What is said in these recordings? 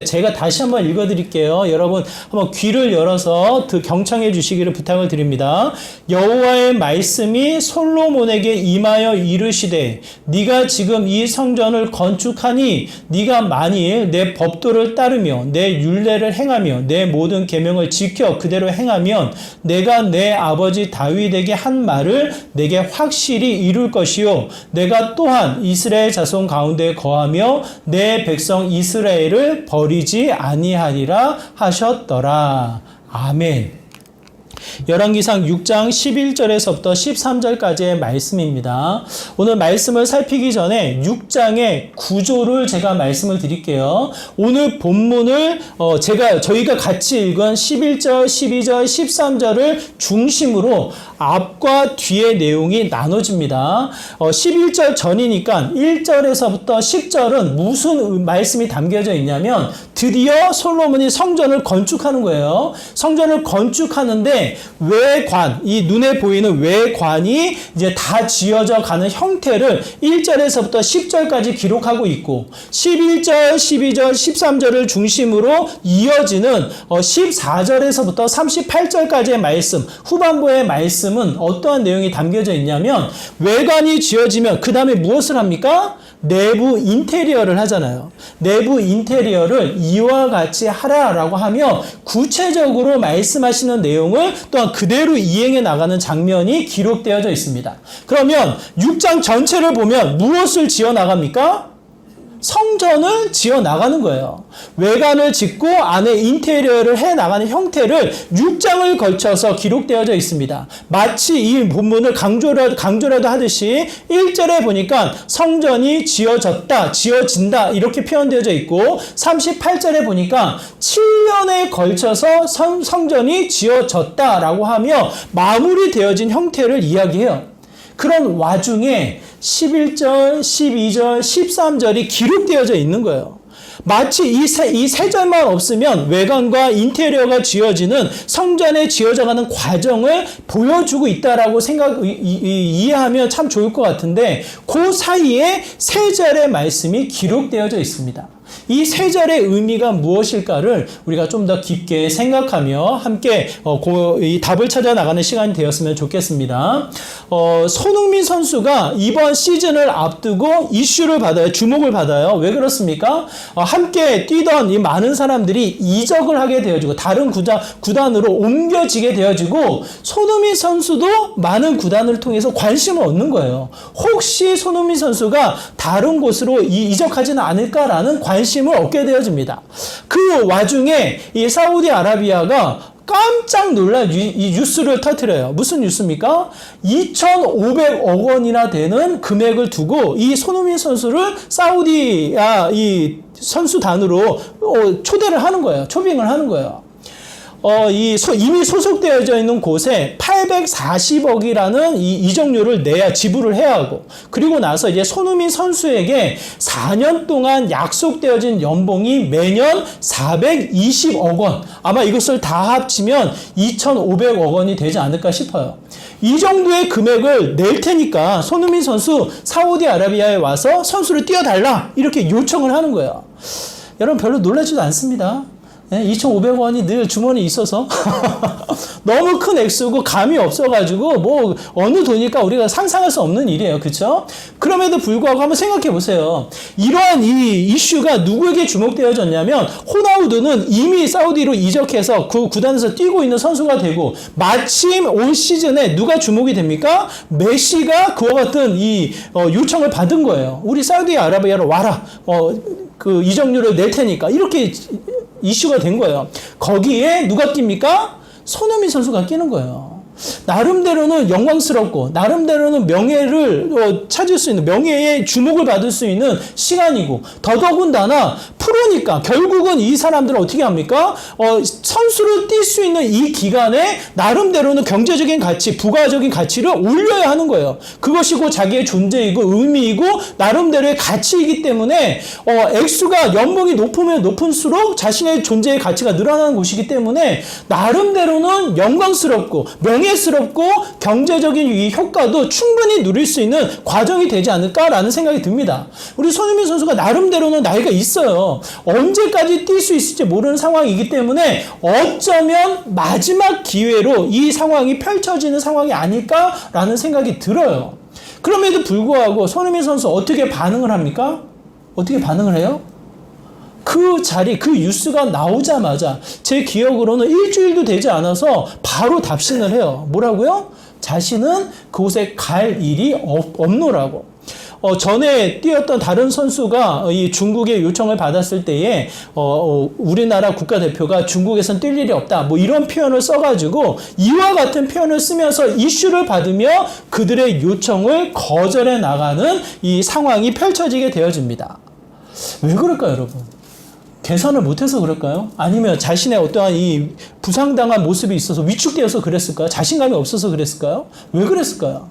제가 다시 한번 읽어드릴게요. 여러분 한번 귀를 열어서 경청해 주시기를 부탁을 드립니다. 여호와의 말씀이 솔로몬에게 임하여 이르시되 네가 지금 이 성전을 건축하니 네가 만일 내 법도를 따르며 내 율례를 행하며 내 모든 계명을 지켜 그대로 행하면 내가 내 아버지 다윗에게 한 말을 내게 확실히 이룰 것이요 내가 또한 이스라엘 자손 가운데 거하며 내 백성 이스라엘을 버리지 아니하리라 하셨더라. 아멘. 열왕기상 6장 11절에서부터 13절까지의 말씀입니다. 오늘 말씀을 살피기 전에 6장의 구조를 제가 말씀을 드릴게요. 오늘 본문을 저희가 같이 읽은 11절, 12절, 13절을 중심으로 앞과 뒤의 내용이 나눠집니다. 11절 전이니까 1절에서부터 10절은 무슨 말씀이 담겨져 있냐면 드디어 솔로몬이 성전을 건축하는 거예요. 성전을 건축하는데 외관, 이 눈에 보이는 외관이 이제 다 지어져 가는 형태를 1절에서부터 10절까지 기록하고 있고 11절, 12절, 13절을 중심으로 이어지는 14절에서부터 38절까지의 말씀, 후반부의 말씀은 어떠한 내용이 담겨져 있냐면 외관이 지어지면 그 다음에 무엇을 합니까? 내부 인테리어를 하잖아요. 내부 인테리어를 이와 같이 하라라고 하며 구체적으로 말씀하시는 내용을 또한 그대로 이행해 나가는 장면이 기록되어져 있습니다. 그러면 6장 전체를 보면 무엇을 지어 나갑니까? 성전을 지어 나가는 거예요. 외관을 짓고 안에 인테리어를 해 나가는 형태를 6장을 걸쳐서 기록되어져 있습니다. 마치 이 본문을 강조라도 하듯이 1절에 보니까 성전이 지어졌다, 지어진다 이렇게 표현되어져 있고 38절에 보니까 7년에 걸쳐서 성전이 지어졌다라고 하며 마무리되어진 형태를 이야기해요. 그런 와중에 11절, 12절, 13절이 기록되어져 있는 거예요. 마치 이 세 절만 없으면 외관과 인테리어가 지어지는 성전에 지어져가는 과정을 보여주고 있다라고 이해하면 참 좋을 것 같은데 그 사이에 세 절의 말씀이 기록되어져 있습니다. 이 세 절의 의미가 무엇일까를 우리가 좀 더 깊게 생각하며 함께 이 답을 찾아 나가는 시간이 되었으면 좋겠습니다. 손흥민 선수가 이번 시즌을 앞두고 이슈를 받아요. 주목을 받아요. 왜 그렇습니까? 함께 뛰던 이 많은 사람들이 이적을 하게 되어지고 다른 구단으로 옮겨지게 되어지고 손흥민 선수도 많은 구단을 통해서 관심을 얻는 거예요. 혹시 손흥민 선수가 다른 곳으로 이적하지는 않을까라는 관심을 얻게 되어집니다. 그 와중에 이 사우디아라비아가 깜짝 놀랄 이 뉴스를 터뜨려요. 무슨 뉴스입니까? 2,500억 원이나 되는 금액을 두고 이 손흥민 선수를 사우디아 이 선수단으로 초대를 하는 거예요. 초빙을 하는 거예요. 이미 소속되어져 있는 곳에 840억이라는 이 이적료를 지불을 해야 하고, 그리고 나서 이제 손흥민 선수에게 4년 동안 약속되어진 연봉이 매년 420억 원, 아마 이것을 다 합치면 2,500억 원이 되지 않을까 싶어요. 이 정도의 금액을 낼 테니까 손흥민 선수 사우디아라비아에 와서 선수를 뛰어달라 이렇게 요청을 하는 거예요. 여러분 별로 놀라지도 않습니다. 2,500원이 늘 주머니에 있어서 너무 큰 액수고 감이 없어가지고 뭐 어느 돈일까 우리가 상상할 수 없는 일이에요. 그렇죠? 그럼에도 불구하고 한번 생각해 보세요. 이러한 이 이슈가 누구에게 주목되어졌냐면 호나우두는 이미 사우디로 이적해서 그 구단에서 뛰고 있는 선수가 되고 마침 올 시즌에 누가 주목이 됩니까? 메시가 그와 같은 이 요청을 받은 거예요. 우리 사우디아라비아로 와라. 그 이적료를 낼 테니까 이렇게 이슈가 된 거예요. 거기에 누가 낍니까? 손흥민 선수가 끼는 거예요. 나름대로는 영광스럽고 나름대로는 명예를 찾을 수 있는, 명예의 주목을 받을 수 있는 시간이고, 더더군다나 프로니까 결국은 이 사람들은 어떻게 합니까? 선수를 뛸 수 있는 이 기간에 나름대로는 경제적인 가치, 부가적인 가치를 올려야 하는 거예요. 그것이고 자기의 존재이고 의미이고 나름대로의 가치이기 때문에 액수가 연봉이 높으면 높을수록 자신의 존재의 가치가 늘어나는 곳이기 때문에 나름대로는 영광스럽고 명예 명예스럽고 경제적인 이 효과도 충분히 누릴 수 있는 과정이 되지 않을까라는 생각이 듭니다. 우리 손흥민 선수가 나름대로는 나이가 있어요. 언제까지 뛸 수 있을지 모르는 상황이기 때문에 어쩌면 마지막 기회로 이 상황이 펼쳐지는 상황이 아닐까라는 생각이 들어요. 그럼에도 불구하고 손흥민 선수 어떻게 반응을 합니까? 어떻게 반응을 해요? 그 자리, 그 뉴스가 나오자마자 제 기억으로는 일주일도 되지 않아서 바로 답신을 해요. 뭐라고요? 자신은 그곳에 갈 일이 없노라고. 전에 뛰었던 다른 선수가 이 중국의 요청을 받았을 때에 우리나라 국가대표가 중국에선 뛸 일이 없다. 뭐 이런 표현을 써가지고 이와 같은 표현을 쓰면서 이슈를 받으며 그들의 요청을 거절해 나가는 이 상황이 펼쳐지게 되어집니다. 왜 그럴까요, 여러분? 개선을 못해서 그럴까요? 아니면 자신의 어떠한 이 부상당한 모습이 있어서 위축되어서 그랬을까요? 자신감이 없어서 그랬을까요? 왜 그랬을까요?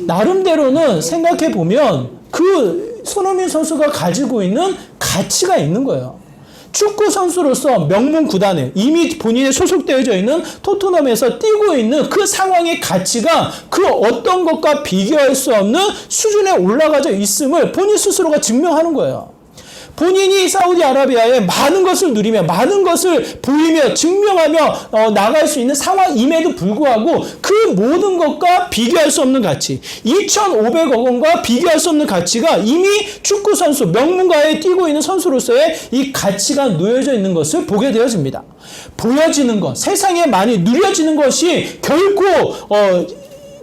나름대로는 생각해 보면 그 손흥민 선수가 가지고 있는 가치가 있는 거예요. 축구 선수로서 명문 구단에 이미 본인이 소속되어져 있는 토트넘에서 뛰고 있는 그 상황의 가치가 그 어떤 것과 비교할 수 없는 수준에 올라가져 있음을 본인 스스로가 증명하는 거예요. 본인이 사우디아라비아에 많은 것을 누리며 많은 것을 보이며 증명하며 나갈 수 있는 상황임에도 불구하고 그 모든 것과 비교할 수 없는 가치, 2,500억 원과 비교할 수 없는 가치가 이미 축구선수, 명문가에 뛰고 있는 선수로서의 이 가치가 놓여져 있는 것을 보게 되어집니다. 보여지는 것, 세상에 많이 누려지는 것이 결코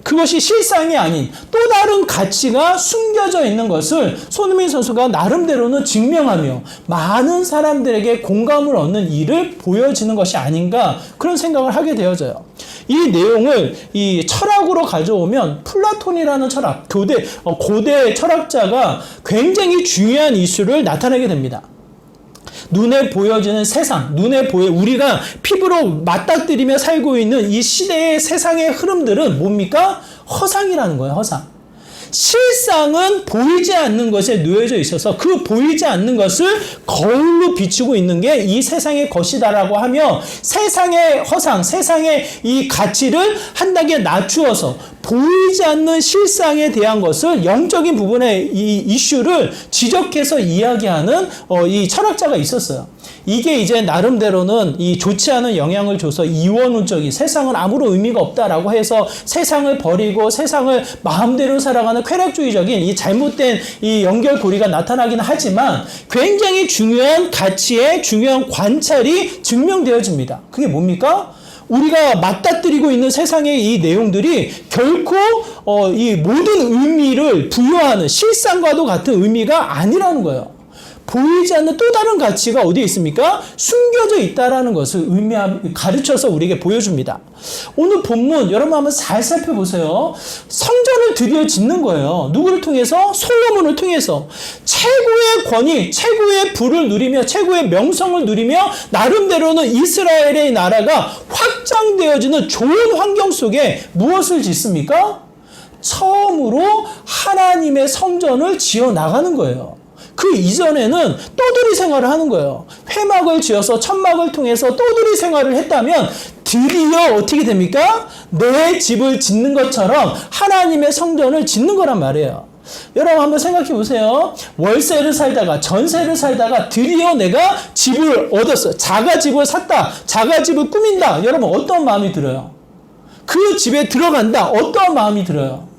그것이 실상이 아닌 또 다른 가치가 숨겨져 있는 것을 손흥민 선수가 나름대로는 증명하며 많은 사람들에게 공감을 얻는 일을 보여지는 것이 아닌가 그런 생각을 하게 되어져요. 이 내용을 이 철학으로 가져오면 플라톤이라는 철학, 고대 철학자가 굉장히 중요한 이슈를 나타내게 됩니다. 눈에 보여지는 세상, 우리가 피부로 맞닥뜨리며 살고 있는 이 시대의 세상의 흐름들은 뭡니까? 허상이라는 거예요, 허상. 실상은 보이지 않는 것에 놓여져 있어서 그 보이지 않는 것을 거울로 비추고 있는 게 이 세상의 것이다라고 하며 세상의 허상, 세상의 이 가치를 한 단계 낮추어서 보이지 않는 실상에 대한 것을 영적인 부분의 이 이슈를 지적해서 이야기하는 이 철학자가 있었어요. 이게 이제 나름대로는 이 좋지 않은 영향을 줘서 이원론적인 세상은 아무런 의미가 없다라고 해서 세상을 버리고 세상을 마음대로 살아가는 쾌락주의적인 이 잘못된 이 연결고리가 나타나긴 하지만 굉장히 중요한 가치의 중요한 관찰이 증명되어집니다. 그게 뭡니까? 우리가 맞닥뜨리고 있는 세상의 이 내용들이 결코 이 모든 의미를 부여하는 실상과도 같은 의미가 아니라는 거예요. 보이지 않는 또 다른 가치가 어디에 있습니까? 숨겨져 있다라는 것을 가르쳐서 우리에게 보여줍니다. 오늘 본문 여러분 한번 잘 살펴보세요. 성전을 드디어 짓는 거예요. 누구를 통해서? 솔로몬을 통해서. 최고의 권위, 최고의 부를 누리며 최고의 명성을 누리며 나름대로는 이스라엘의 나라가 확장되어지는 좋은 환경 속에 무엇을 짓습니까? 처음으로 하나님의 성전을 지어 나가는 거예요. 그 이전에는 떠돌이 생활을 하는 거예요. 회막을 지어서 천막을 통해서 떠돌이 생활을 했다면 드디어 어떻게 됩니까? 내 집을 짓는 것처럼 하나님의 성전을 짓는 거란 말이에요. 여러분 한번 생각해 보세요. 월세를 살다가 전세를 살다가 드디어 내가 집을 얻었어. 자가집을 샀다. 자가집을 꾸민다. 여러분 어떤 마음이 들어요? 그 집에 들어간다. 어떤 마음이 들어요?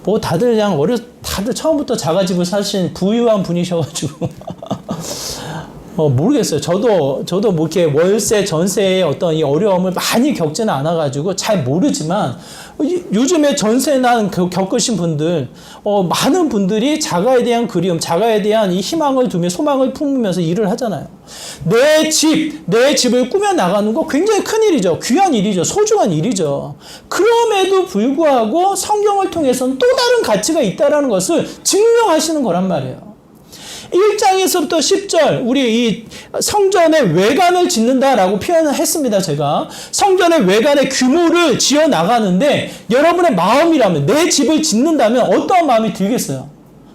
뭐 다들 그냥 다들 처음부터 자가집을 사신 부유한 분이셔가지고 모르겠어요. 저도 뭐 이렇게 월세, 전세의 어떤 이 어려움을 많이 겪지는 않아가지고 잘 모르지만 요즘에 전세난 겪으신 분들, 많은 분들이 자가에 대한 그리움, 자가에 대한 이 희망을 두며 소망을 품으면서 일을 하잖아요. 내 집을 꾸며 나가는 거 굉장히 큰 일이죠. 귀한 일이죠. 소중한 일이죠. 그럼에도 불구하고 성경을 통해서는 또 다른 가치가 있다는 것을 증명하시는 거란 말이에요. 1장에서부터 10절 우리 이 성전의 외관을 짓는다라고 표현을 했습니다. 제가 성전의 외관의 규모를 지어 나가는데 여러분의 마음이라면 내 집을 짓는다면 어떠한 마음이 들겠어요?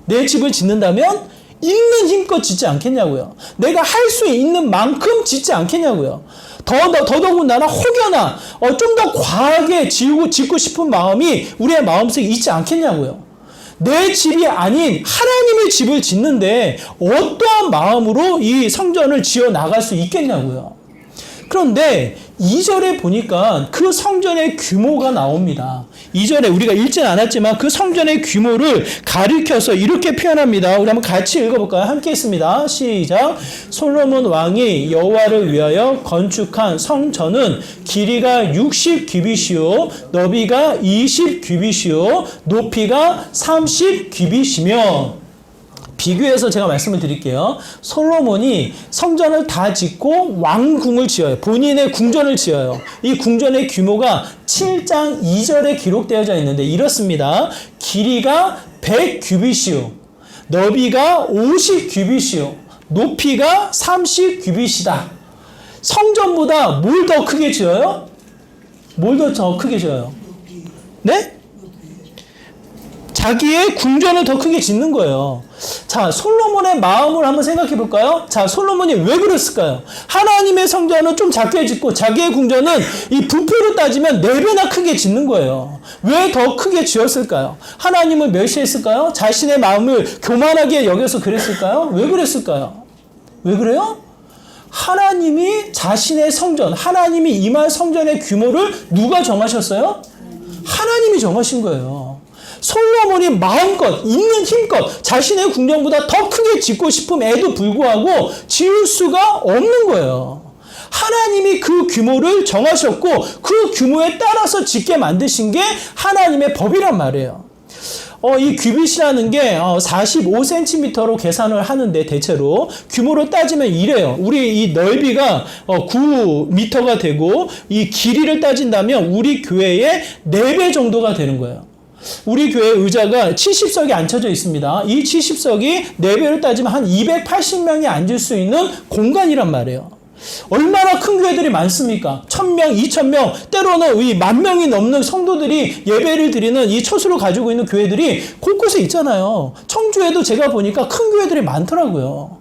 내 집을 짓는다면 있는 힘껏 짓지 않겠냐고요. 내가 할 수 있는 만큼 짓지 않겠냐고요. 더더군다나 혹여나 좀 더 과하게 짓고 싶은 마음이 우리의 마음속에 있지 않겠냐고요. 내 집이 아닌 하나님의 집을 짓는데 어떠한 마음으로 이 성전을 지어 나갈 수 있겠냐고요. 그런데 2절에 보니까 그 성전의 규모가 나옵니다. 2절에 우리가 읽진 않았지만 그 성전의 규모를 가리켜서 이렇게 표현합니다. 우리 한번 같이 읽어볼까요? 함께 했습니다. 시작. 솔로몬 왕이 여호와를 위하여 건축한 성전은 길이가 60규빗이요 너비가 20규빗이요 높이가 30규빗이며 비교해서 제가 말씀을 드릴게요. 솔로몬이 성전을 다 짓고 왕궁을 지어요. 본인의 궁전을 지어요. 이 궁전의 규모가 7장 2절에 기록되어져 있는데 이렇습니다. 길이가 100규빗이요. 너비가 50규빗이요. 높이가 30규빗이다. 성전보다 뭘 더 크게 지어요? 뭘 더 크게 지어요? 네? 자기의 궁전을 더 크게 짓는 거예요. 자, 솔로몬의 마음을 한번 생각해 볼까요? 자, 솔로몬이 왜 그랬을까요? 하나님의 성전은 좀 작게 짓고 자기의 궁전은 이 부피로 따지면 4배나 크게 짓는 거예요. 왜 더 크게 지었을까요? 하나님을 멸시했을까요? 자신의 마음을 교만하게 여겨서 그랬을까요? 왜 그랬을까요? 왜 그래요? 하나님이 자신의 성전, 하나님이 임할 성전의 규모를 누가 정하셨어요? 하나님이 정하신 거예요. 솔로몬이 마음껏 있는 힘껏 자신의 궁전보다 더 크게 짓고 싶음에도 불구하고 지을 수가 없는 거예요. 하나님이 그 규모를 정하셨고 그 규모에 따라서 짓게 만드신 게 하나님의 법이란 말이에요. 이 규빗이라는 게 45cm로 계산을 하는데 대체로 규모로 따지면 이래요. 우리 이 넓이가 9m가 되고 이 길이를 따진다면 우리 교회의 4배 정도가 되는 거예요. 우리 교회 의자가 70석이 앉혀져 있습니다. 이 70석이 4배로 따지면 한 280명이 앉을 수 있는 공간이란 말이에요. 얼마나 큰 교회들이 많습니까? 1000명, 2000명, 때로는 이 10,000명이 넘는 성도들이 예배를 드리는 이 처수를 가지고 있는 교회들이 곳곳에 있잖아요. 청주에도 제가 보니까 큰 교회들이 많더라고요.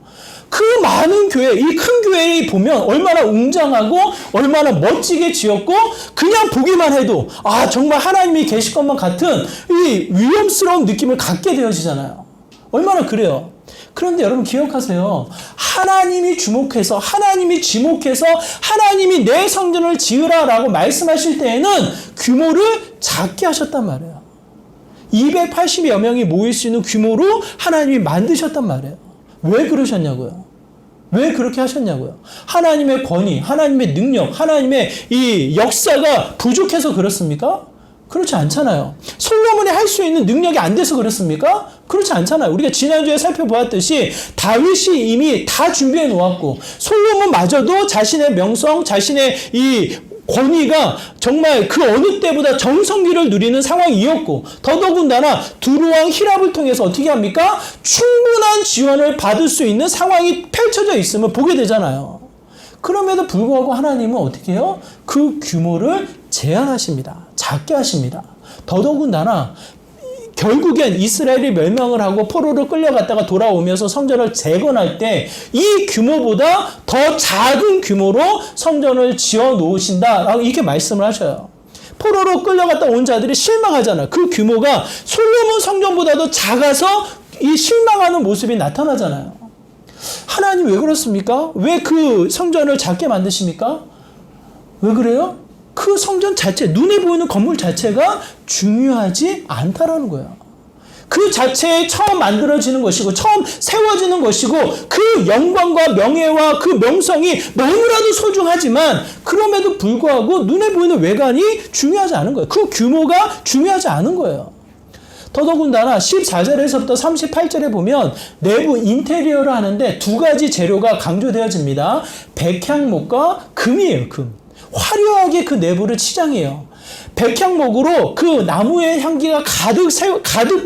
그 많은 교회, 이 큰 교회에 보면 얼마나 웅장하고 얼마나 멋지게 지었고 그냥 보기만 해도 정말 하나님이 계실 것만 같은 이 위험스러운 느낌을 갖게 되어지잖아요. 얼마나 그래요. 그런데 여러분 기억하세요. 하나님이 주목해서 하나님이 지목해서 하나님이 내 성전을 지으라라고 말씀하실 때에는 규모를 작게 하셨단 말이에요. 280여 명이 모일 수 있는 규모로 하나님이 만드셨단 말이에요. 왜 그러셨냐고요? 왜 그렇게 하셨냐고요? 하나님의 권위, 하나님의 능력, 하나님의 이 역사가 부족해서 그렇습니까? 그렇지 않잖아요. 솔로몬이 할 수 있는 능력이 안 돼서 그렇습니까? 그렇지 않잖아요. 우리가 지난주에 살펴보았듯이 다윗이 이미 다 준비해 놓았고 솔로몬마저도 자신의 명성, 자신의 이 권위가 정말 그 어느 때보다 정성기를 누리는 상황이었고 더더군다나 두루왕 히랍을 통해서 어떻게 합니까? 충분한 지원을 받을 수 있는 상황이 펼쳐져 있음을 보게 되잖아요. 그럼에도 불구하고 하나님은 어떻게 해요? 그 규모를 제한하십니다. 작게 하십니다. 더더군다나 결국엔 이스라엘이 멸망을 하고 포로로 끌려갔다가 돌아오면서 성전을 재건할 때 이 규모보다 더 작은 규모로 성전을 지어 놓으신다라고 이렇게 말씀을 하셔요. 포로로 끌려갔다 온 자들이 실망하잖아요. 그 규모가 솔로몬 성전보다도 작아서 이 실망하는 모습이 나타나잖아요. 하나님 왜 그렇습니까? 왜 그 성전을 작게 만드십니까? 왜 그래요? 그 성전 자체, 눈에 보이는 건물 자체가 중요하지 않다라는 거예요. 그 자체에 처음 만들어지는 것이고 처음 세워지는 것이고 그 영광과 명예와 그 명성이 너무나도 소중하지만 그럼에도 불구하고 눈에 보이는 외관이 중요하지 않은 거예요. 그 규모가 중요하지 않은 거예요. 더더군다나 14절에서부터 38절에 보면 내부 인테리어를 하는데 2가지 재료가 강조되어집니다. 백향목과 금이에요. 금. 화려하게 그 내부를 치장해요. 백향목으로 그 나무의 향기가 가득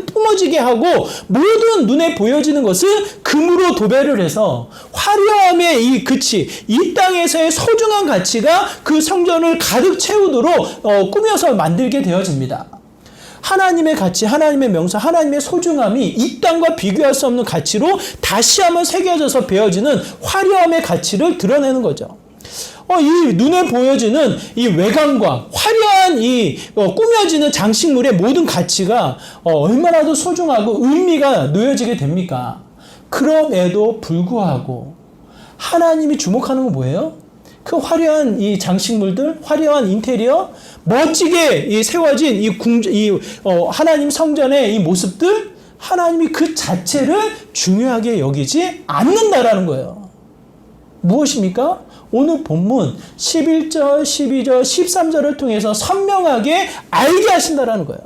뿜어지게 하고 모든 눈에 보여지는 것을 금으로 도배를 해서 화려함의 이 그치, 이 땅에서의 소중한 가치가 그 성전을 가득 채우도록 꾸며서 만들게 되어집니다. 하나님의 가치, 하나님의 명성, 하나님의 소중함이 이 땅과 비교할 수 없는 가치로 다시 한번 새겨져서 배어지는 화려함의 가치를 드러내는 거죠. 이 눈에 보여지는 이 외관과 화려한 이 꾸며지는 장식물의 모든 가치가 얼마나 더 소중하고 의미가 놓여지게 됩니까? 그럼에도 불구하고 하나님이 주목하는 건 뭐예요? 그 화려한 이 장식물들, 화려한 인테리어, 멋지게 이 세워진 하나님 성전의 이 모습들, 하나님이 그 자체를 중요하게 여기지 않는다라는 거예요. 무엇입니까? 오늘 본문 11절, 12절, 13절을 통해서 선명하게 알게 하신다라는 거예요.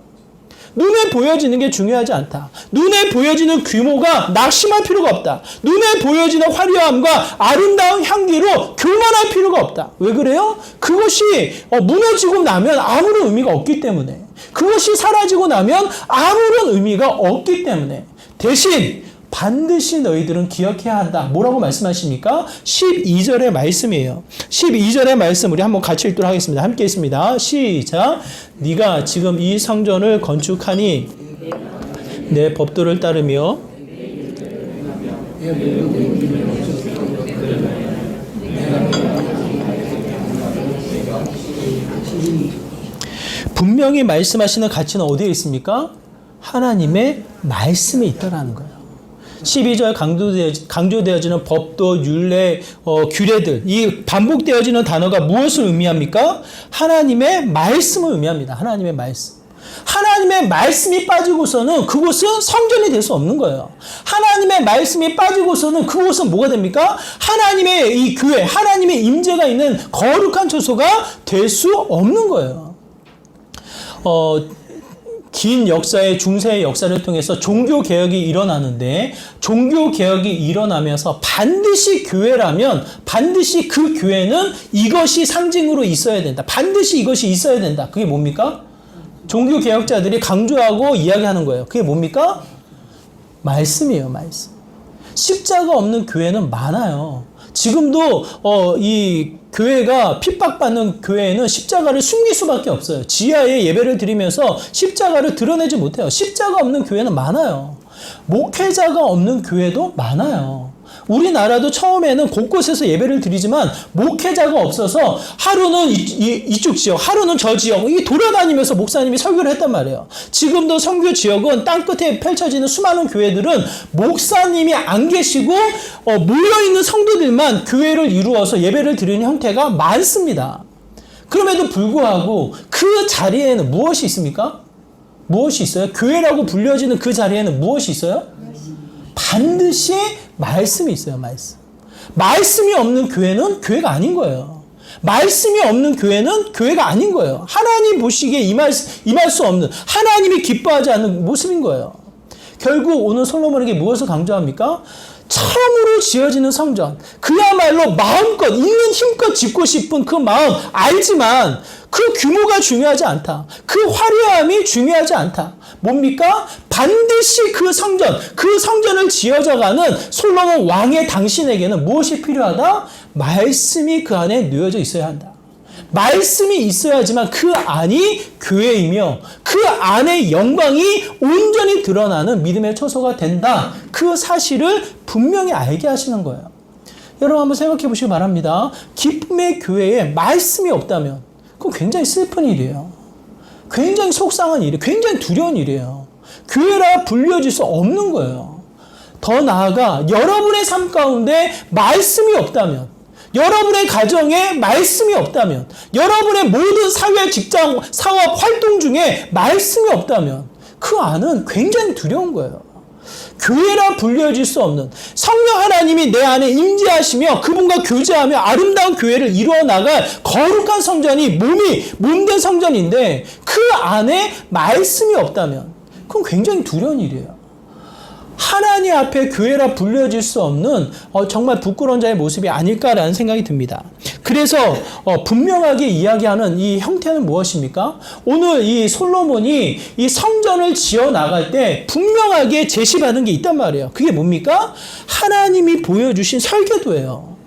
눈에 보여지는 게 중요하지 않다. 눈에 보여지는 규모가 낙심할 필요가 없다. 눈에 보여지는 화려함과 아름다운 향기로 교만할 필요가 없다. 왜 그래요? 그것이 무너지고 나면 아무런 의미가 없기 때문에, 그것이 사라지고 나면 아무런 의미가 없기 때문에, 대신 반드시 너희들은 기억해야 한다. 뭐라고 말씀하십니까? 12절의 말씀이에요. 12절의 말씀 우리 한번 같이 읽도록 하겠습니다. 함께 있습니다. 시작. 네가 지금 이 성전을 건축하니 내 법도를 따르며 분명히 말씀하시는 가치는 어디에 있습니까? 하나님의 말씀에 있다라는 거예요. 12절 강조되어지는 법도, 율례, 규례들, 이 반복되어지는 단어가 무엇을 의미합니까? 하나님의 말씀을 의미합니다. 하나님의 말씀. 하나님의 말씀이 빠지고서는 그곳은 성전이 될 수 없는 거예요. 하나님의 말씀이 빠지고서는 그곳은 뭐가 됩니까? 하나님의 이 교회, 하나님의 임재가 있는 거룩한 처소가 될 수 없는 거예요. 긴 역사의 중세의 역사를 통해서 종교개혁이 일어나는데, 종교개혁이 일어나면서 반드시 교회라면 반드시 그 교회는 이것이 상징으로 있어야 된다. 반드시 이것이 있어야 된다. 그게 뭡니까? 종교개혁자들이 강조하고 이야기하는 거예요. 그게 뭡니까? 말씀이에요. 말씀. 십자가 없는 교회는 많아요. 지금도 이 교회가 핍박받는 교회에는 십자가를 숨길 수밖에 없어요. 지하에 예배를 드리면서 십자가를 드러내지 못해요. 십자가 없는 교회는 많아요. 목회자가 없는 교회도 많아요. 우리나라도 처음에는 곳곳에서 예배를 드리지만 목회자가 없어서 하루는 이쪽 지역, 하루는 저 지역, 이 돌아다니면서 목사님이 설교를 했단 말이에요. 지금도 선교 지역은 땅끝에 펼쳐지는 수많은 교회들은 목사님이 안 계시고 모여있는 성도들만 교회를 이루어서 예배를 드리는 형태가 많습니다. 그럼에도 불구하고 그 자리에는 무엇이 있습니까? 무엇이 있어요? 교회라고 불려지는 그 자리에는 무엇이 있어요? 반드시 말씀이 있어요. 말씀. 말씀이 없는 교회는 교회가 아닌 거예요. 말씀이 없는 교회는 교회가 아닌 거예요. 하나님 보시기에 임할 수 없는, 하나님이 기뻐하지 않는 모습인 거예요. 결국 오늘 솔로몬에게 무엇을 강조합니까? 처음으로 지어지는 성전, 그야말로 마음껏 있는 힘껏 짓고 싶은 그 마음 알지만 그 규모가 중요하지 않다. 그 화려함이 중요하지 않다. 뭡니까? 반드시 그 성전을 지어져가는 솔로몬 왕의 당신에게는 무엇이 필요하다? 말씀이 그 안에 놓여져 있어야 한다. 말씀이 있어야지만 그 안이 교회이며 그 안의 영광이 온전히 드러나는 믿음의 처소가 된다. 그 사실을 분명히 알게 하시는 거예요. 여러분 한번 생각해 보시기 바랍니다. 기쁨의 교회에 말씀이 없다면 그건 굉장히 슬픈 일이에요. 굉장히 속상한 일이에요. 굉장히 두려운 일이에요. 교회라 불려질 수 없는 거예요. 더 나아가 여러분의 삶 가운데 말씀이 없다면, 여러분의 가정에 말씀이 없다면, 여러분의 모든 사회, 직장, 사업, 활동 중에 말씀이 없다면 그 안은 굉장히 두려운 거예요. 교회라 불려질 수 없는 성령 하나님이 내 안에 임재하시며 그분과 교제하며 아름다운 교회를 이루어 나갈 거룩한 성전이 몸된 성전인데 그 안에 말씀이 없다면 그건 굉장히 두려운 일이에요. 하나님 앞에 교회라 불려질 수 없는 정말 부끄러운 자의 모습이 아닐까라는 생각이 듭니다. 그래서 분명하게 이야기하는 이 형태는 무엇입니까? 오늘 이 솔로몬이 이 성전을 지어 나갈 때 분명하게 제시받은 게 있단 말이에요. 그게 뭡니까? 하나님이 보여주신 설계도예요.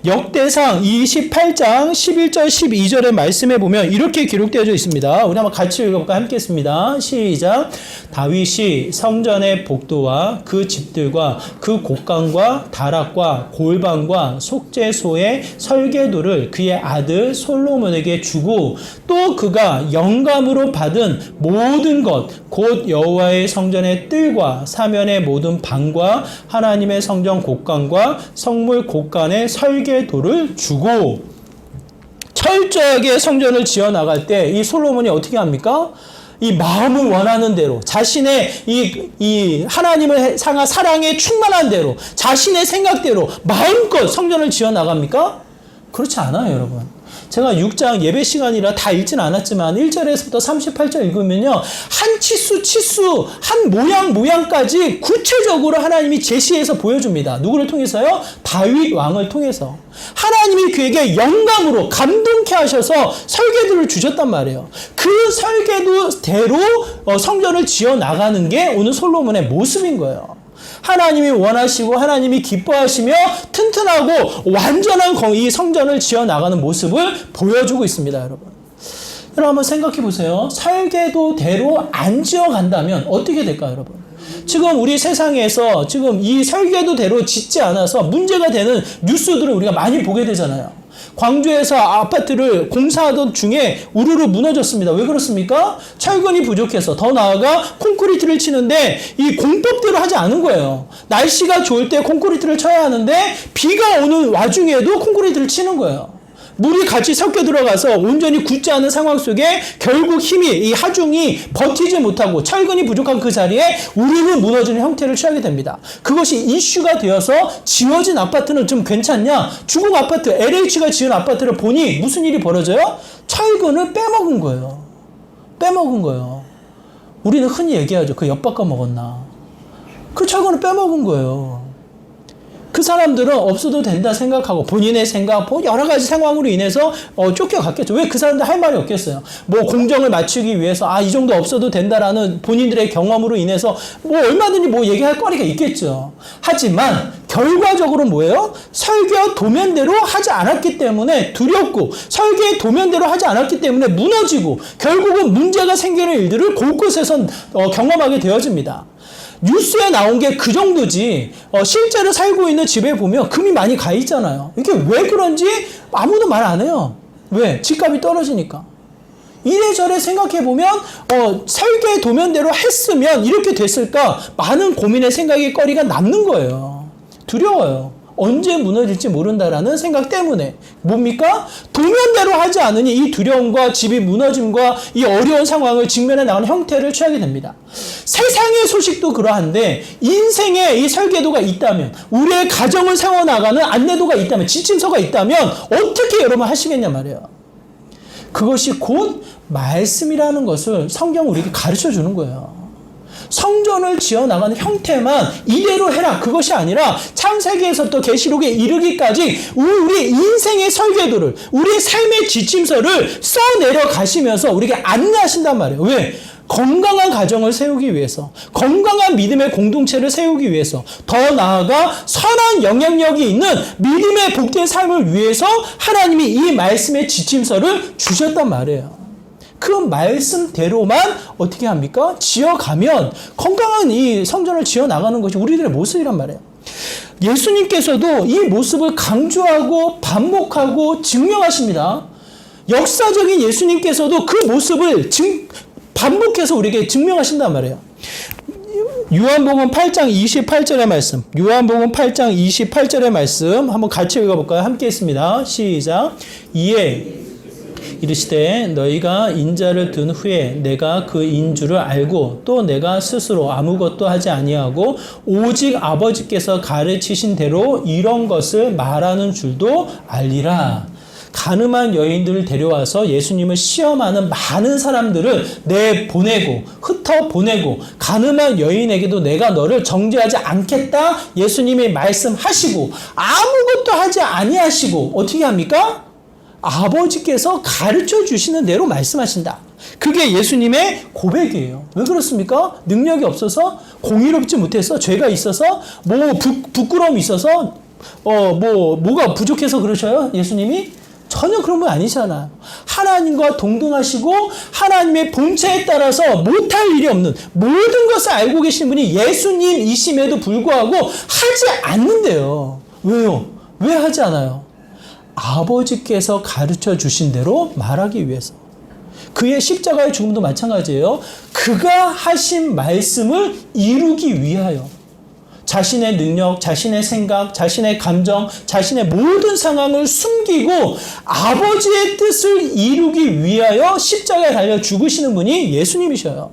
역대상 28장 11절 12절의 말씀에 보면 이렇게 기록되어져 있습니다. 우리 한번 같이 읽어볼까? 함께 했습니다. 시작. 다윗이 성전의 복도와 그 집들과 그 곡간과 다락과 골방과 속죄소의 설계도를 그의 아들 솔로몬에게 주고 또 그가 영감으로 받은 모든 것 곧 여호와의 성전의 뜰과 사면의 모든 방과 하나님의 성전 곡간과 성물 곡간의 설계도를 주고 철저하게 성전을 지어 나갈 때 이 솔로몬이 어떻게 합니까? 이 마음을 원하는 대로 자신의 이 하나님을 향한 사랑에 충만한 대로 자신의 생각대로 마음껏 성전을 지어 나갑니까? 그렇지 않아요, 여러분. 제가 6장 예배 시간이라 다 읽진 않았지만 1절에서부터 38절 읽으면요. 한 치수, 한 모양까지 구체적으로 하나님이 제시해서 보여줍니다. 누구를 통해서요? 다윗 왕을 통해서. 하나님이 그에게 영감으로 감동케 하셔서 설계도를 주셨단 말이에요. 그 설계도대로 성전을 지어 나가는 게 오늘 솔로몬의 모습인 거예요. 하나님이 원하시고 하나님이 기뻐하시며 튼튼하고 완전한 이 성전을 지어 나가는 모습을 보여주고 있습니다, 여러분. 여러분 한번 생각해 보세요. 설계도대로 안 지어 간다면 어떻게 될까요, 여러분? 지금 우리 세상에서 지금 이 설계도대로 짓지 않아서 문제가 되는 뉴스들을 우리가 많이 보게 되잖아요. 광주에서 아파트를 공사하던 중에 우르르 무너졌습니다. 왜 그렇습니까? 철근이 부족해서 더 나아가 콘크리트를 치는데 이 공법대로 하지 않은 거예요. 날씨가 좋을 때 콘크리트를 쳐야 하는데 비가 오는 와중에도 콘크리트를 치는 거예요. 물이 같이 섞여 들어가서 온전히 굳지 않은 상황 속에 결국 이 하중이 버티지 못하고 철근이 부족한 그 자리에 우르르 무너지는 형태를 취하게 됩니다. 그것이 이슈가 되어서 지어진 아파트는 좀 괜찮냐? 중국 아파트, LH가 지은 아파트를 보니 무슨 일이 벌어져요? 철근을 빼먹은 거예요. 우리는 흔히 얘기하죠. 그 엿바꿔 먹었나. 그 철근을 빼먹은 거예요. 그 사람들은 없어도 된다 생각하고 본인의 생각, 여러 가지 상황으로 인해서 쫓겨갔겠죠. 왜 그 사람들 할 말이 없겠어요. 뭐 공정을 맞추기 위해서 이 정도 없어도 된다라는 본인들의 경험으로 인해서 뭐 얼마든지 뭐 얘기할 거리가 있겠죠. 하지만 결과적으로 뭐예요? 설계 도면대로 하지 않았기 때문에 두렵고 설계 도면대로 하지 않았기 때문에 무너지고 결국은 문제가 생기는 일들을 곳곳에서 경험하게 되어집니다. 뉴스에 나온 게 그 정도지 실제로 살고 있는 집에 보면 금이 많이 가 있잖아요. 이게 왜 그런지 아무도 말 안 해요. 왜? 집값이 떨어지니까. 이래저래 생각해보면 설계 도면대로 했으면 이렇게 됐을까 많은 고민의 생각의 거리가 남는 거예요. 두려워요. 언제 무너질지 모른다라는 생각 때문에 뭡니까? 도면대로 하지 않으니 이 두려움과 집이 무너짐과 이 어려운 상황을 직면해 나가는 형태를 취하게 됩니다. 세상의 소식도 그러한데 인생의 이 설계도가 있다면 우리의 가정을 세워나가는 안내도가 있다면 지침서가 있다면 어떻게 여러분 하시겠냐 말이에요. 그것이 곧 말씀이라는 것을 성경은 우리에게 가르쳐 주는 거예요. 성전을 지어나가는 형태만 이대로 해라 그것이 아니라 창세기에서부터 계시록에 이르기까지 우리 인생의 설계도를 우리의 삶의 지침서를 써내려 가시면서 우리에게 안내하신단 말이에요. 왜? 건강한 가정을 세우기 위해서 건강한 믿음의 공동체를 세우기 위해서 더 나아가 선한 영향력이 있는 믿음의 복된 삶을 위해서 하나님이 이 말씀의 지침서를 주셨단 말이에요. 그 말씀대로만 어떻게 합니까? 지어가면 건강한 이 성전을 지어나가는 것이 우리들의 모습이란 말이에요. 예수님께서도 이 모습을 강조하고 반복하고 증명하십니다. 역사적인 예수님께서도 그 모습을 반복해서 우리에게 증명하신단 말이에요. 요한복음 8장 28절의 말씀. 요한복음 8장 28절의 말씀 한번 같이 읽어볼까요? 함께 했습니다. 시작. 이에 이르시되 너희가 인자를 든 후에 내가 그 인주를 알고 또 내가 스스로 아무것도 하지 아니하고 오직 아버지께서 가르치신 대로 이런 것을 말하는 줄도 알리라. 가늠한 여인들을 데려와서 예수님을 시험하는 많은 사람들을 내보내고 흩어보내고 가늠한 여인에게도 내가 너를 정죄하지 않겠다 예수님이 말씀하시고 아무것도 하지 아니하시고 어떻게 합니까? 아버지께서 가르쳐 주시는 대로 말씀하신다. 그게 예수님의 고백이에요. 왜 그렇습니까? 능력이 없어서 공의롭지 못해서 죄가 있어서 뭐 부끄러움이 있어서 뭐가 부족해서 그러셔요? 예수님이? 전혀 그런 분 아니잖아요. 하나님과 동등하시고 하나님의 본체에 따라서 못할 일이 없는 모든 것을 알고 계신 분이 예수님이심에도 불구하고 하지 않는데요. 왜요? 왜 하지 않아요? 아버지께서 가르쳐 주신 대로 말하기 위해서. 그의 십자가의 죽음도 마찬가지예요. 그가 하신 말씀을 이루기 위하여. 자신의 능력, 자신의 생각, 자신의 감정, 자신의 모든 상황을 숨기고 아버지의 뜻을 이루기 위하여 십자가에 달려 죽으시는 분이 예수님이셔요.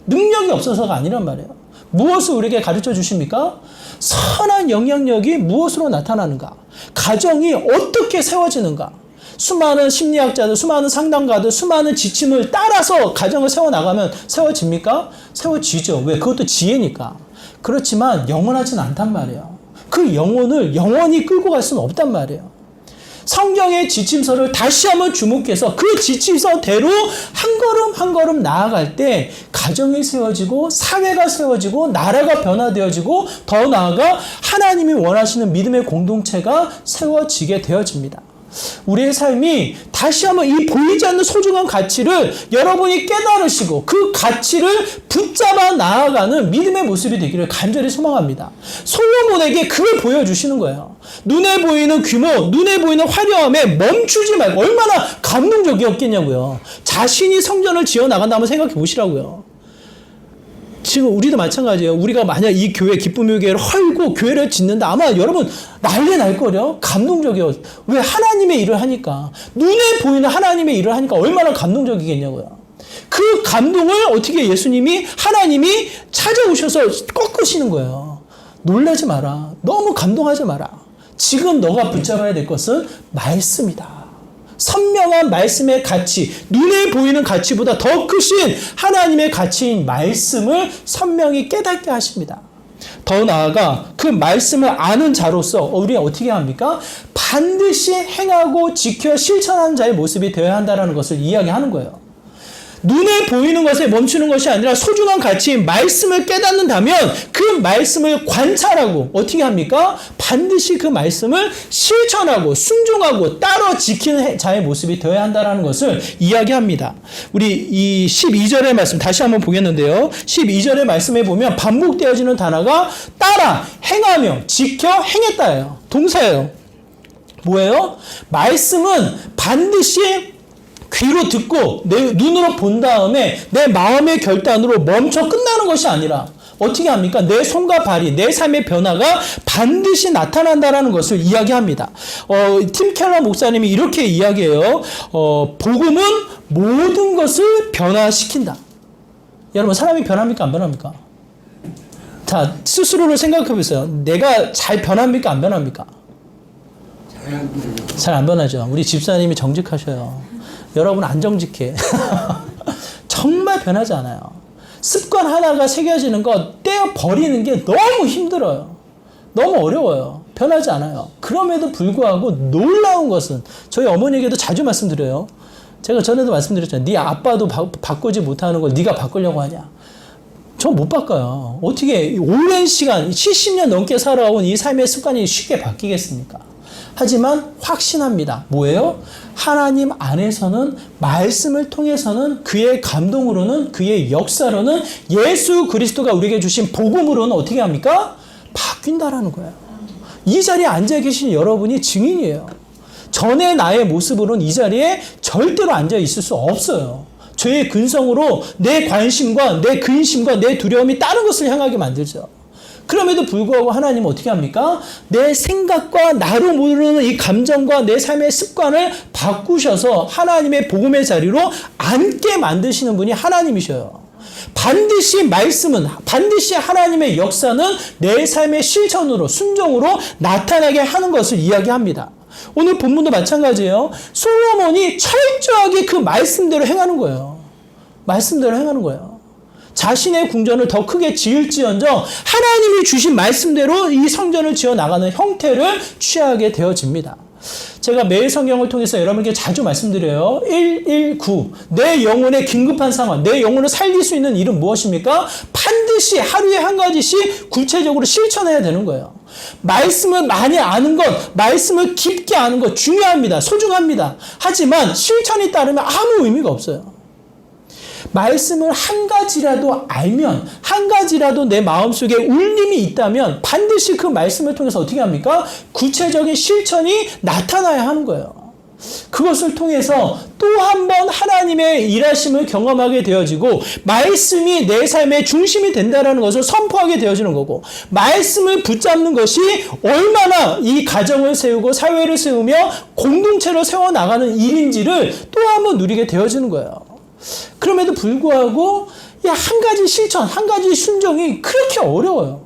능력이 없어서가 아니란 말이에요. 무엇을 우리에게 가르쳐 주십니까? 선한 영향력이 무엇으로 나타나는가? 가정이 어떻게 세워지는가? 수많은 심리학자들, 수많은 상담가들, 수많은 지침을 따라서 가정을 세워나가면 세워집니까? 세워지죠. 왜? 그것도 지혜니까. 그렇지만 영원하진 않단 말이에요. 그 영혼을 영원히 끌고 갈 수는 없단 말이에요. 성경의 지침서를 다시 한번 주목해서 그 지침서대로 한 걸음 한 걸음 나아갈 때 가정이 세워지고 사회가 세워지고 나라가 변화되어지고 더 나아가 하나님이 원하시는 믿음의 공동체가 세워지게 되어집니다. 우리의 삶이 다시 한번 이 보이지 않는 소중한 가치를 여러분이 깨달으시고 그 가치를 붙잡아 나아가는 믿음의 모습이 되기를 간절히 소망합니다. 솔로몬에게 그걸 보여주시는 거예요. 눈에 보이는 규모, 눈에 보이는 화려함에 멈추지 말고 얼마나 감동적이었겠냐고요. 자신이 성전을 지어나간다 한번 생각해 보시라고요. 지금 우리도 마찬가지예요. 우리가 만약 이 교회 기쁨의 교회를 헐고 교회를 짓는다 아마 여러분 난리 날 거려. 감동적이에요. 왜? 하나님의 일을 하니까. 눈에 보이는 하나님의 일을 하니까 얼마나 감동적이겠냐고요. 그 감동을 어떻게 예수님이 하나님이 찾아오셔서 꺾으시는 거예요. 놀라지 마라. 너무 감동하지 마라. 지금 너가 붙잡아야 될 것은 말씀이다. 선명한 말씀의 가치, 눈에 보이는 가치보다 더 크신 하나님의 가치인 말씀을 선명히 깨닫게 하십니다. 더 나아가 그 말씀을 아는 자로서 우리가 어떻게 합니까? 반드시 행하고 지켜 실천하는 자의 모습이 되어야 한다는 것을 이야기하는 거예요. 눈에 보이는 것에 멈추는 것이 아니라 소중한 가치인 말씀을 깨닫는다면 그 말씀을 관찰하고 어떻게 합니까? 반드시 그 말씀을 실천하고 순종하고 따로 지키는 자의 모습이 되어야 한다는 것을 이야기합니다. 우리 이 12절의 말씀 다시 한번 보겠는데요. 12절의 말씀에 보면 반복되어지는 단어가 따라, 행하며, 지켜, 행했다예요. 동사예요. 뭐예요? 말씀은 반드시 귀로 듣고 내 눈으로 본 다음에 내 마음의 결단으로 멈춰 끝나는 것이 아니라 어떻게 합니까? 내 손과 발이 내 삶의 변화가 반드시 나타난다는 것을 이야기합니다. 팀 켈러 목사님이 이렇게 이야기해요. 복음은 모든 것을 변화시킨다. 여러분 사람이 변합니까? 안 변합니까? 자, 스스로를 생각해 보세요. 내가 잘 변합니까? 안 변합니까? 잘 안 변하죠. 우리 집사님이 정직하셔요. 여러분 안 정직해. 정말 변하지 않아요. 습관 하나가 새겨지는 거 떼어 버리는 게 너무 힘들어요. 너무 어려워요. 변하지 않아요. 그럼에도 불구하고 놀라운 것은 저희 어머니에게도 자주 말씀드려요. 제가 전에도 말씀드렸잖아요. 네 아빠도 바꾸지 못하는 걸 네가 바꾸려고 하냐. 저 못 바꿔요. 어떻게 오랜 시간 70년 넘게 살아온 이 삶의 습관이 쉽게 바뀌겠습니까? 하지만 확신합니다. 뭐예요? 하나님 안에서는 말씀을 통해서는 그의 감동으로는 그의 역사로는 예수 그리스도가 우리에게 주신 복음으로는 어떻게 합니까? 바뀐다라는 거예요. 이 자리에 앉아 계신 여러분이 증인이에요. 전에 나의 모습으로는 이 자리에 절대로 앉아 있을 수 없어요. 죄의 근성으로 내 관심과 내 근심과 내 두려움이 다른 것을 향하게 만들죠. 그럼에도 불구하고 하나님은 어떻게 합니까? 내 생각과 나로 모르는 이 감정과 내 삶의 습관을 바꾸셔서 하나님의 복음의 자리로 앉게 만드시는 분이 하나님이셔요. 반드시 말씀은, 반드시 하나님의 역사는 내 삶의 실천으로, 순종으로 나타나게 하는 것을 이야기합니다. 오늘 본문도 마찬가지예요. 솔로몬이 철저하게 그 말씀대로 행하는 거예요. 말씀대로 행하는 거예요. 자신의 궁전을 더 크게 지을지언정 하나님이 주신 말씀대로 이 성전을 지어나가는 형태를 취하게 되어집니다. 제가 매일 성경을 통해서 여러분께 자주 말씀드려요. 119. 내 영혼의 긴급한 상황, 내 영혼을 살릴 수 있는 일은 무엇입니까? 반드시 하루에 한 가지씩 구체적으로 실천해야 되는 거예요. 말씀을 많이 아는 것, 말씀을 깊게 아는 것 중요합니다. 소중합니다. 하지만 실천이 따르면 아무 의미가 없어요. 말씀을 한 가지라도 알면, 한 가지라도 내 마음속에 울림이 있다면 반드시 그 말씀을 통해서 어떻게 합니까? 구체적인 실천이 나타나야 하는 거예요. 그것을 통해서 또 한 번 하나님의 일하심을 경험하게 되어지고 말씀이 내 삶의 중심이 된다는 것을 선포하게 되어지는 거고, 말씀을 붙잡는 것이 얼마나 이 가정을 세우고 사회를 세우며 공동체를 세워나가는 일인지를 또 한 번 누리게 되어지는 거예요. 그럼에도 불구하고 한 가지 실천, 한 가지 순종이 그렇게 어려워요.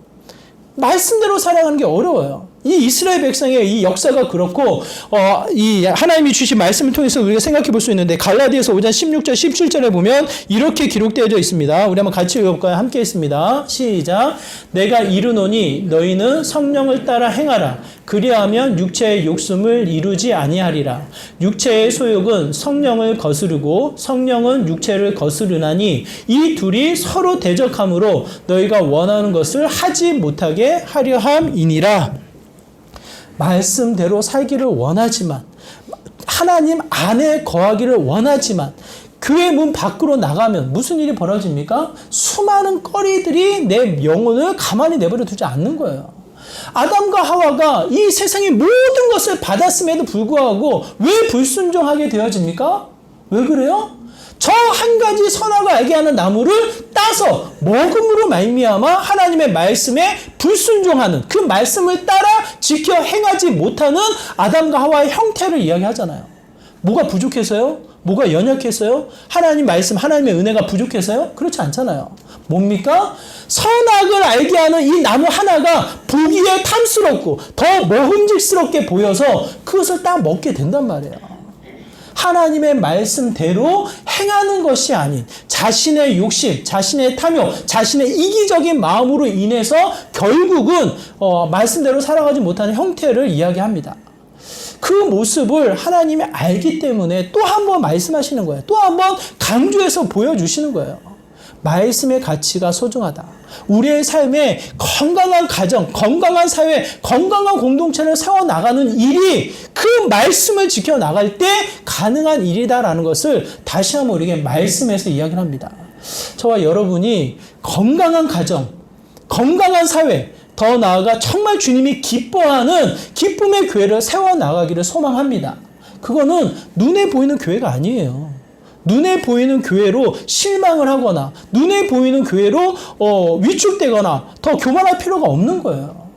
말씀대로 살아가는 게 어려워요. 이 이스라엘 백성의 이 역사가 그렇고, 이 하나님이 주신 말씀을 통해서 우리가 생각해 볼 수 있는데, 갈라디아서 5장 16절, 17절에 보면 이렇게 기록되어져 있습니다. 우리 한번 같이 읽어볼까요? 함께 있습니다. 시작. 내가 이르노니 너희는 성령을 따라 행하라. 그리하면 육체의 욕심을 이루지 아니하리라. 육체의 소욕은 성령을 거스르고 성령은 육체를 거스르나니 이 둘이 서로 대적함으로 너희가 원하는 것을 하지 못하게 하려 함이니라. 말씀대로 살기를 원하지만, 하나님 안에 거하기를 원하지만 교회 문 밖으로 나가면 무슨 일이 벌어집니까? 수많은 꺼리들이 내 영혼을 가만히 내버려 두지 않는 거예요. 아담과 하와가 이 세상의 모든 것을 받았음에도 불구하고 왜 불순종하게 되어집니까? 왜 그래요? 저 한 가지 선악을 알게 하는 나무를 따서 먹음으로 말미암아 하나님의 말씀에 불순종하는, 그 말씀을 따라 지켜 행하지 못하는 아담과 하와의 형태를 이야기하잖아요. 뭐가 부족해서요? 뭐가 연약해서요? 하나님 말씀, 하나님의 은혜가 부족해서요? 그렇지 않잖아요. 뭡니까? 선악을 알게 하는 이 나무 하나가 보기에 탐스럽고 더 먹음직스럽게 보여서 그것을 딱 먹게 된단 말이에요. 하나님의 말씀대로 행하는 것이 아닌 자신의 욕심, 자신의 탐욕, 자신의 이기적인 마음으로 인해서 결국은 말씀대로 살아가지 못하는 형태를 이야기합니다. 그 모습을 하나님이 알기 때문에 또 한 번 말씀하시는 거예요. 또 한 번 강조해서 보여주시는 거예요. 말씀의 가치가 소중하다. 우리의 삶에 건강한 가정, 건강한 사회, 건강한 공동체를 세워나가는 일이 그 말씀을 지켜나갈 때 가능한 일이다라는 것을 다시 한번 우리에게 말씀에서 이야기를 합니다. 저와 여러분이 건강한 가정, 건강한 사회, 더 나아가 정말 주님이 기뻐하는 기쁨의 교회를 세워나가기를 소망합니다. 그거는 눈에 보이는 교회가 아니에요. 눈에 보이는 교회로 실망을 하거나 눈에 보이는 교회로 위축되거나 더 교만할 필요가 없는 거예요.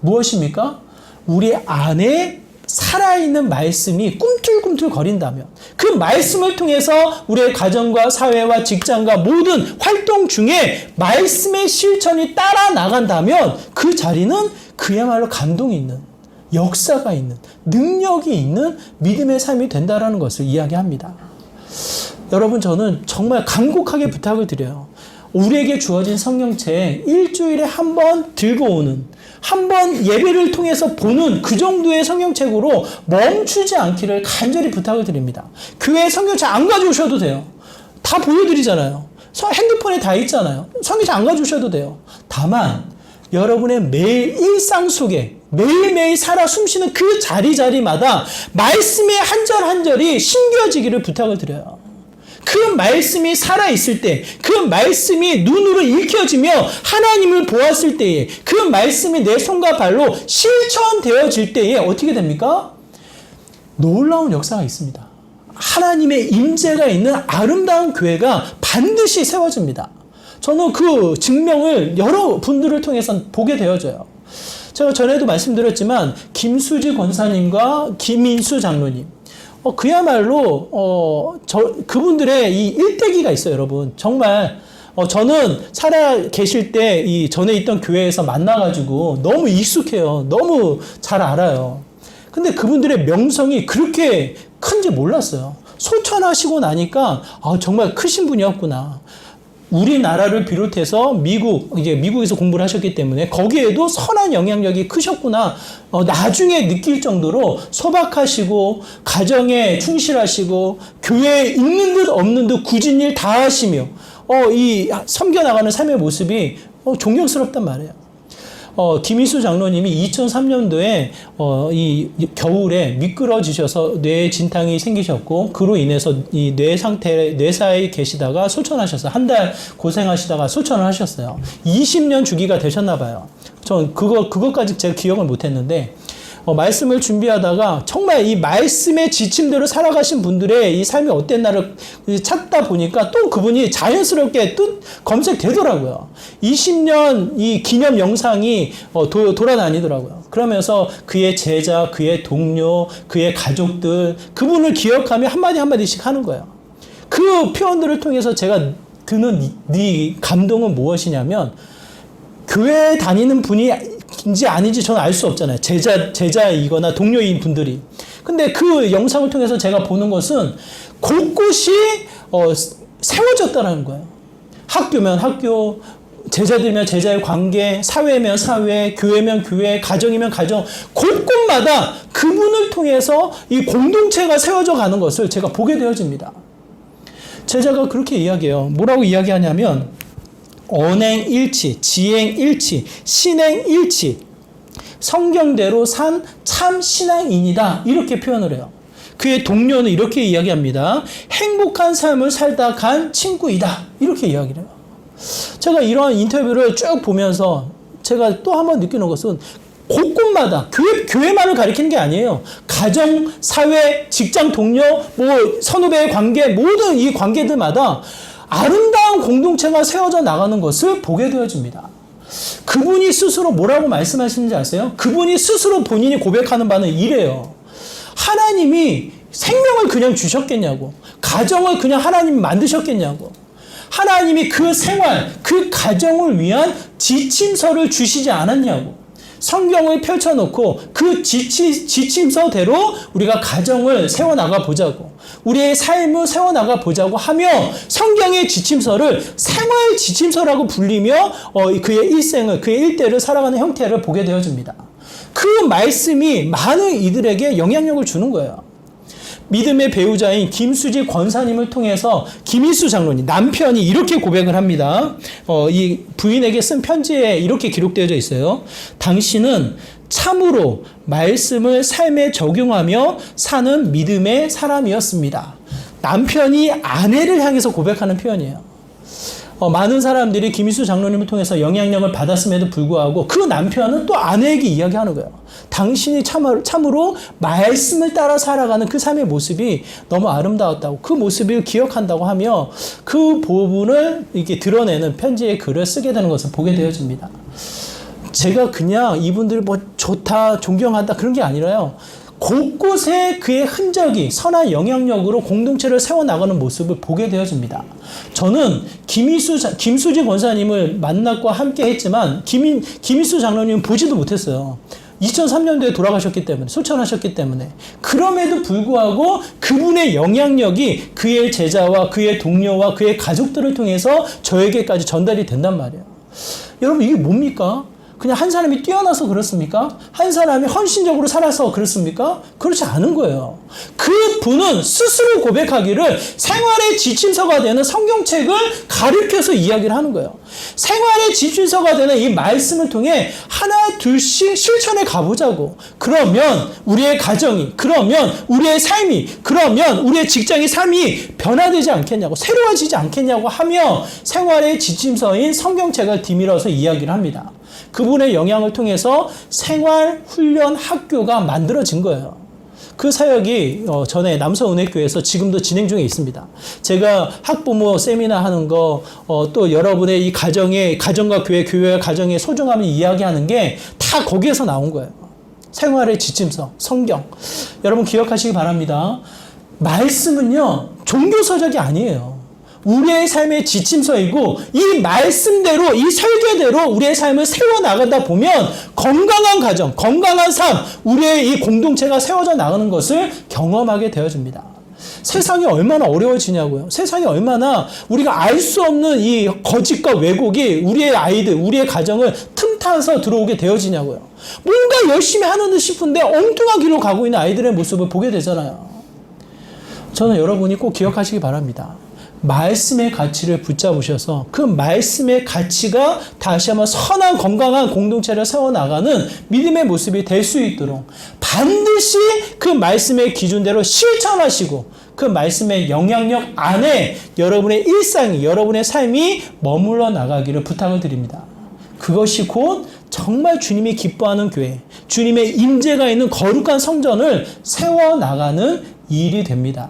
무엇입니까? 우리 안에 살아있는 말씀이 꿈틀꿈틀 거린다면, 그 말씀을 통해서 우리의 가정과 사회와 직장과 모든 활동 중에 말씀의 실천이 따라 나간다면 그 자리는 그야말로 감동이 있는, 역사가 있는, 능력이 있는 믿음의 삶이 된다는 것을 이야기합니다. 여러분, 저는 정말 간곡하게 부탁을 드려요. 우리에게 주어진 성경책 일주일에 한 번 들고 오는, 한 번 예배를 통해서 보는 그 정도의 성경책으로 멈추지 않기를 간절히 부탁을 드립니다. 교회에 성경책 안 가져오셔도 돼요. 다 보여드리잖아요. 핸드폰에 다 있잖아요. 성경책 안 가져오셔도 돼요. 다만 여러분의 매일 일상 속에 매일매일 살아 숨쉬는 그 자리자리마다 말씀의 한 절 한 절이 심겨지기를 부탁을 드려요. 그 말씀이 살아있을 때, 그 말씀이 눈으로 읽혀지며 하나님을 보았을 때에, 그 말씀이 내 손과 발로 실천되어질 때에 어떻게 됩니까? 놀라운 역사가 있습니다. 하나님의 임재가 있는 아름다운 교회가 반드시 세워집니다. 저는 그 증명을 여러 분들을 통해서 보게 되어져요. 제가 전에도 말씀드렸지만 김수지 권사님과 김인수 장로님, 그야말로 그분들의 이 일대기가 있어요, 여러분. 정말 저는 살아 계실 때 이 전에 있던 교회에서 만나가지고 너무 익숙해요. 너무 잘 알아요. 근데 그분들의 명성이 그렇게 큰지 몰랐어요. 소천하시고 나니까 정말 크신 분이었구나. 우리나라를 비롯해서 미국에서 공부를 하셨기 때문에 거기에도 선한 영향력이 크셨구나. 나중에 느낄 정도로 소박하시고 가정에 충실하시고 교회에 있는 듯 없는 듯 굳은 일 다 하시며 이 섬겨나가는 삶의 모습이 존경스럽단 말이에요. 김희수 장로님이 2003년도에 이 겨울에 미끄러지셔서 뇌 진탕이 생기셨고 그로 인해서 이 뇌사에 계시다가 소천하셨어요. 한 달 고생하시다가 소천을 하셨어요. 20년 주기가 되셨나 봐요. 전 그것까지 제가 기억을 못했는데 말씀을 준비하다가 정말 이 말씀의 지침대로 살아가신 분들의 이 삶이 어땠나를 찾다 보니까 또 그분이 자연스럽게 또 검색되더라고요. 20년 이 기념 영상이 돌아다니더라고요. 그러면서 그의 제자, 그의 동료, 그의 가족들, 그분을 기억하며 한마디씩 하는 거예요. 그 표현들을 통해서 제가 드는 네 감동은 무엇이냐면 교회에 다니는 분이 인지 아닌지 저는 알 수 없잖아요. 제자이거나 동료인 분들이. 근데 그 영상을 통해서 제가 보는 것은 곳곳이 세워졌다는 거예요. 학교면 학교, 제자들이면 제자의 관계, 사회면 사회, 교회면 교회, 가정이면 가정, 곳곳마다 그분을 통해서 이 공동체가 세워져 가는 것을 제가 보게 되어집니다. 제자가 그렇게 이야기해요. 뭐라고 이야기하냐면 언행일치, 지행일치, 신행일치, 성경대로 산 참 신앙인이다 이렇게 표현을 해요. 그의 동료는 이렇게 이야기합니다. 행복한 삶을 살다 간 친구이다 이렇게 이야기를 해요. 제가 이러한 인터뷰를 쭉 보면서 제가 또 한 번 느끼는 것은 곳곳마다 교회만을 가리키는 게 아니에요. 가정, 사회, 직장 동료, 선후배의 관계, 모든 이 관계들마다 아름다운 공동체가 세워져 나가는 것을 보게 되어집니다. 그분이 스스로 뭐라고 말씀하시는지 아세요? 그분이 스스로 본인이 고백하는 바는 이래요. 하나님이 생명을 그냥 주셨겠냐고. 가정을 그냥 하나님이 만드셨겠냐고. 하나님이 그 생활, 그 가정을 위한 지침서를 주시지 않았냐고. 성경을 펼쳐놓고 그 지침서대로 우리가 가정을 세워나가 보자고. 우리의 삶을 세워나가 보자고 하며 성경의 지침서를 생활 지침서라고 불리며 그의 일생을, 그의 일대를 살아가는 형태를 보게 되어집니다. 그 말씀이 많은 이들에게 영향력을 주는 거예요. 믿음의 배우자인 김수지 권사님을 통해서 김희수 장로님, 남편이 이렇게 고백을 합니다. 이 부인에게 쓴 편지에 이렇게 기록되어져 있어요. 당신은 참으로 말씀을 삶에 적용하며 사는 믿음의 사람이었습니다. 남편이 아내를 향해서 고백하는 표현이에요. 많은 사람들이 김희수 장로님을 통해서 영향력을 받았음에도 불구하고 그 남편은 또 아내에게 이야기하는 거예요. 당신이 참으로 말씀을 따라 살아가는 그 삶의 모습이 너무 아름다웠다고, 그 모습을 기억한다고 하며 그 부분을 이렇게 드러내는 편지의 글을 쓰게 되는 것을 보게 되어집니다. 제가 그냥 이분들 좋다, 존경한다 그런 게 아니라요. 곳곳에 그의 흔적이 선한 영향력으로 공동체를 세워나가는 모습을 보게 되어집니다. 저는 김수지 권사님을 만났고 함께 했지만 김희수 장로님은 보지도 못했어요. 2003년도에 돌아가셨기 때문에, 소천하셨기 때문에. 그럼에도 불구하고 그분의 영향력이 그의 제자와 그의 동료와 그의 가족들을 통해서 저에게까지 전달이 된단 말이에요. 여러분, 이게 뭡니까? 그냥 한 사람이 뛰어나서 그렇습니까? 한 사람이 헌신적으로 살아서 그렇습니까? 그렇지 않은 거예요. 그 분은 스스로 고백하기를 생활의 지침서가 되는 성경책을 가르쳐서 이야기를 하는 거예요. 생활의 지침서가 되는 이 말씀을 통해 하나 둘씩 실천해 가보자고. 그러면 우리의 가정이, 그러면 우리의 삶이, 그러면 우리의 직장의 삶이 변화되지 않겠냐고, 새로워지지 않겠냐고 하며 생활의 지침서인 성경책을 뒤밀어서 이야기를 합니다. 그분의 영향을 통해서 생활훈련 학교가 만들어진 거예요. 그 사역이 전에 남서은혜교회에서 지금도 진행 중에 있습니다. 제가 학부모 세미나 하는 거, 또 여러분의 이 가정과 교회와 가정의 소중함을 이야기하는 게 다 거기에서 나온 거예요. 생활의 지침서, 성경. 여러분 기억하시기 바랍니다. 말씀은요, 종교서적이 아니에요. 우리의 삶의 지침서이고 이 말씀대로, 이 설계대로 우리의 삶을 세워나가다 보면 건강한 가정, 건강한 삶, 우리의 이 공동체가 세워져 나가는 것을 경험하게 되어집니다. 세상이 얼마나 어려워지냐고요. 세상이 얼마나 우리가 알 수 없는 이 거짓과 왜곡이 우리의 아이들, 우리의 가정을 틈타서 들어오게 되어지냐고요. 뭔가 열심히 하는 듯 싶은데 엉뚱한 길로 가고 있는 아이들의 모습을 보게 되잖아요. 저는 여러분이 꼭 기억하시기 바랍니다. 말씀의 가치를 붙잡으셔서 그 말씀의 가치가 다시 한번 선한 건강한 공동체를 세워나가는 믿음의 모습이 될 수 있도록 반드시 그 말씀의 기준대로 실천하시고 그 말씀의 영향력 안에 여러분의 일상이, 여러분의 삶이 머물러 나가기를 부탁을 드립니다. 그것이 곧 정말 주님이 기뻐하는 교회, 주님의 임재가 있는 거룩한 성전을 세워나가는 일이 됩니다.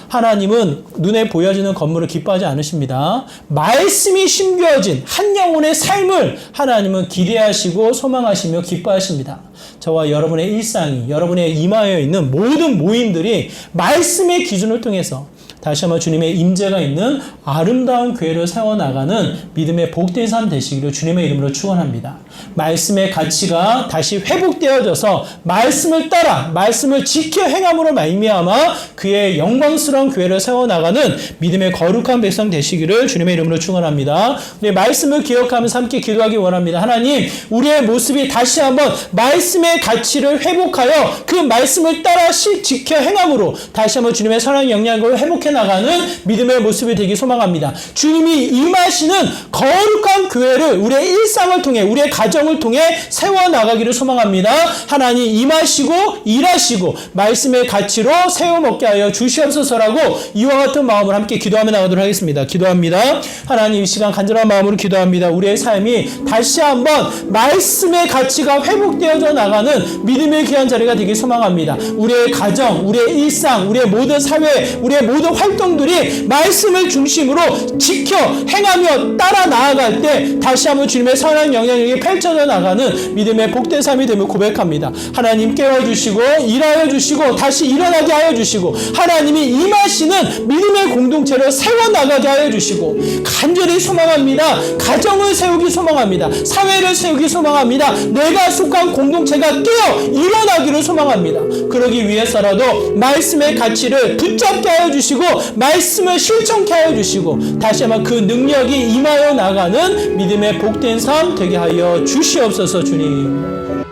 하나님은 눈에 보여지는 건물을 기뻐하지 않으십니다. 말씀이 심겨진 한 영혼의 삶을 하나님은 기대하시고 소망하시며 기뻐하십니다. 저와 여러분의 일상이, 여러분의 임하여 있는 모든 모임들이 말씀의 기준을 통해서 다시 한번 주님의 임재가 있는 아름다운 교회를 세워나가는 믿음의 복된 삶 되시기를 주님의 이름으로 축원합니다. 말씀의 가치가 다시 회복되어져서 말씀을 따라 말씀을 지켜 행함으로 말미암아 그의 영광스러운 교회를 세워나가는 믿음의 거룩한 백성 되시기를 주님의 이름으로 축원합니다. 우리 말씀을 기억하면서 함께 기도하기 원합니다. 하나님, 우리의 모습이 다시 한번 말씀의 가치를 회복하여 그 말씀을 따라 지켜 행함으로 다시 한번 주님의 선한 영향력을 회복해 나가는 믿음의 모습이 되기 소망합니다. 주님이 임하시는 거룩한 교회를 우리의 일상을 통해, 우리의 가정을 통해 세워나가기를 소망합니다. 하나님 임하시고 일하시고 말씀의 가치로 세워먹게 하여 주시옵소서라고 이와 같은 마음으로 함께 기도하며 나가도록 하겠습니다. 기도합니다. 하나님, 이 시간 간절한 마음으로 기도합니다. 우리의 삶이 다시 한번 말씀의 가치가 회복되어져 나가는 믿음의 귀한 자리가 되기 소망합니다. 우리의 가정, 우리의 일상, 우리의 모든 사회, 우리의 모든 활동들이 말씀을 중심으로 지켜 행하며 따라 나아갈 때 다시 한번 주님의 선한 영향력이 펼쳐져 나가는 믿음의 복된 삶이 되며 고백합니다. 하나님 깨워주시고 일하여 주시고 다시 일어나게 하여 주시고 하나님이 임하시는 믿음의 공동체를 세워나가게 하여 주시고 간절히 소망합니다. 가정을 세우기 소망합니다. 사회를 세우기 소망합니다. 내가 속한 공동체가 깨어 일어나기를 소망합니다. 그러기 위해서라도 말씀의 가치를 붙잡게 하여 주시고 말씀을 실천케 하여 주시고 다시 한번 그 능력이 임하여 나가는 믿음의 복된 삶 되게 하여 주시옵소서. 주님.